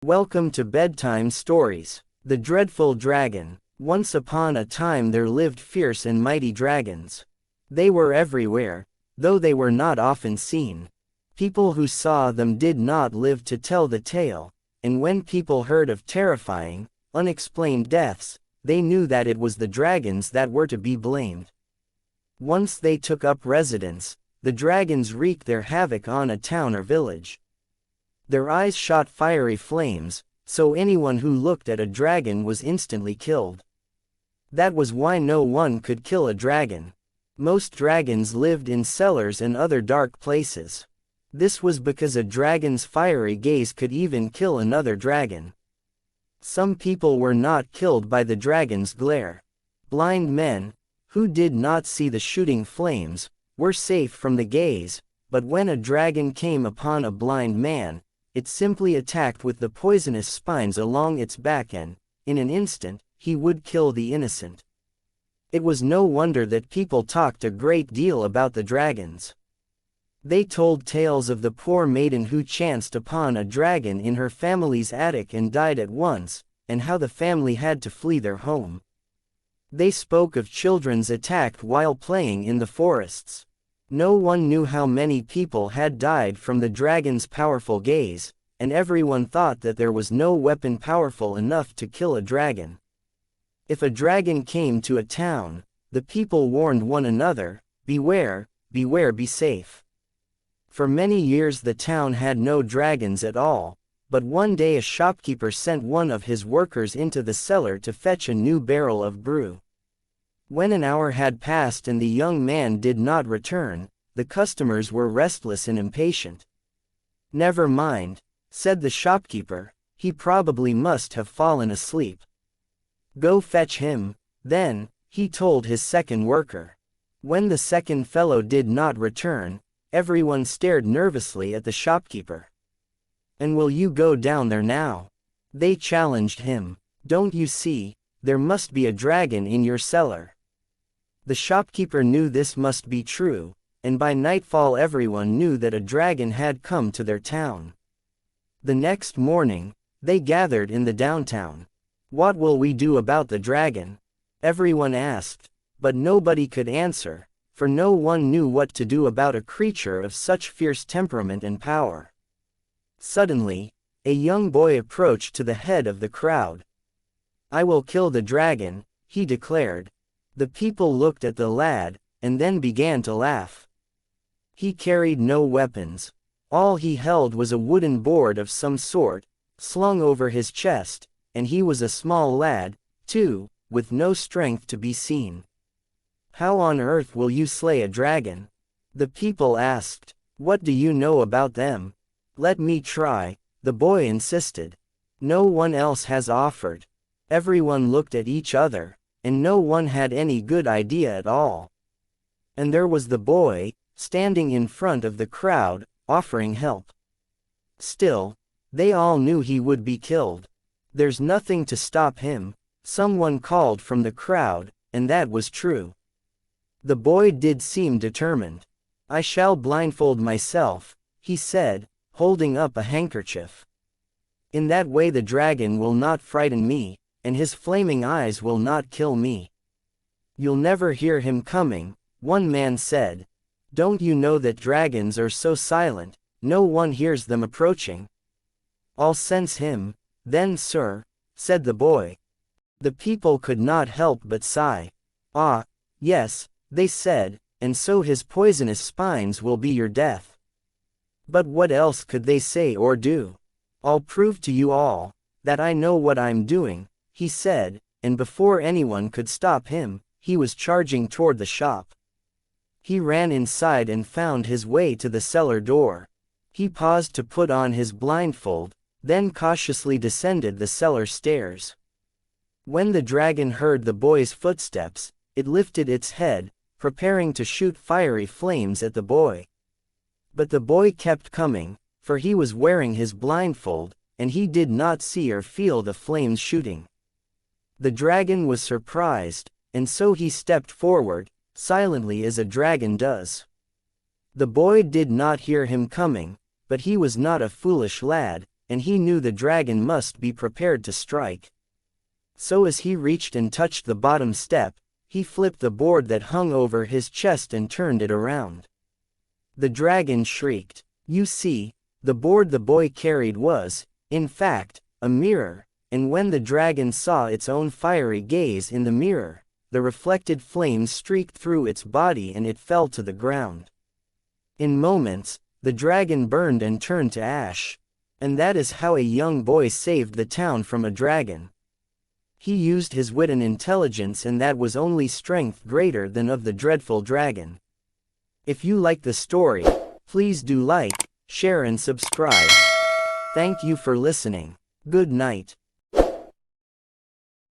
Welcome to Bedtime Stories. The Dreadful Dragon. Once upon a time there lived fierce and mighty dragons. They were everywhere, though they were not often seen. People who saw them did not live to tell the tale, and when people heard of terrifying, unexplained deaths, they knew that it was the dragons that were to be blamed. Once they took up residence, the dragons wreaked their havoc on a town or village. Their eyes shot fiery flames, so anyone who looked at a dragon was instantly killed. That was why no one could kill a dragon. Most dragons lived in cellars and other dark places. This was because a dragon's fiery gaze could even kill another dragon. Some people were not killed by the dragon's glare. Blind men, who did not see the shooting flames, were safe from the gaze, but when a dragon came upon a blind man, it simply attacked with the poisonous spines along its back and, in an instant, he would kill the innocent. It was no wonder that people talked a great deal about the dragons. They told tales of the poor maiden who chanced upon a dragon in her family's attic and died at once, and how the family had to flee their home. They spoke of children's attacked while playing in the forests. No one knew how many people had died from the dragon's powerful gaze, and everyone thought that there was no weapon powerful enough to kill a dragon. If a dragon came to a town, the people warned one another, "Beware, beware, be safe." For many years the town had no dragons at all, but one day a shopkeeper sent one of his workers into the cellar to fetch a new barrel of brew. When an hour had passed and the young man did not return, the customers were restless and impatient. "Never mind," said the shopkeeper, "he probably must have fallen asleep. Go fetch him." Then, he told his second worker. When the second fellow did not return, everyone stared nervously at the shopkeeper. "And will you go down there now?" they challenged him. "Don't you see, there must be a dragon in your cellar?" The shopkeeper knew this must be true, and by nightfall everyone knew that a dragon had come to their town. The next morning, they gathered in the downtown. "What will we do about the dragon?" everyone asked, but nobody could answer, for no one knew what to do about a creature of such fierce temperament and power. Suddenly, a young boy approached to the head of the crowd. "I will kill the dragon," he declared. The people looked at the lad, and then began to laugh. He carried no weapons. All he held was a wooden board of some sort, slung over his chest, and he was a small lad, too, with no strength to be seen. "How on earth will you slay a dragon?" the people asked. "What do you know about them?" "Let me try," the boy insisted. "No one else has offered." Everyone looked at each other, and no one had any good idea at all. And there was the boy, standing in front of the crowd, offering help. Still, they all knew he would be killed. "There's nothing to stop him," someone called from the crowd, and that was true. The boy did seem determined. "I shall blindfold myself," he said, holding up a handkerchief. "In that way the dragon will not frighten me, and his flaming eyes will not kill me." "You'll never hear him coming," one man said. "Don't you know that dragons are so silent, no one hears them approaching?" "I'll sense him, then, sir," said the boy. The people could not help but sigh. "Ah, yes," they said, "and so his poisonous spines will be your death." But what else could they say or do? "I'll prove to you all that I know what I'm doing," he said, and before anyone could stop him, he was charging toward the shop. He ran inside and found his way to the cellar door. He paused to put on his blindfold, then cautiously descended the cellar stairs. When the dragon heard the boy's footsteps, it lifted its head, preparing to shoot fiery flames at the boy. But the boy kept coming, for he was wearing his blindfold, and he did not see or feel the flames shooting. The dragon was surprised, and so he stepped forward, silently as a dragon does. The boy did not hear him coming, but he was not a foolish lad, and he knew the dragon must be prepared to strike. So as he reached and touched the bottom step, he flipped the board that hung over his chest and turned it around. The dragon shrieked. You see, the board the boy carried was, in fact, a mirror, and when the dragon saw its own fiery gaze in the mirror, the reflected flames streaked through its body and it fell to the ground. In moments, the dragon burned and turned to ash. And that is how a young boy saved the town from a dragon. He used his wit and intelligence, and that was only strength greater than of the dreadful dragon. If you like the story, please do like, share and subscribe. Thank you for listening. Good night.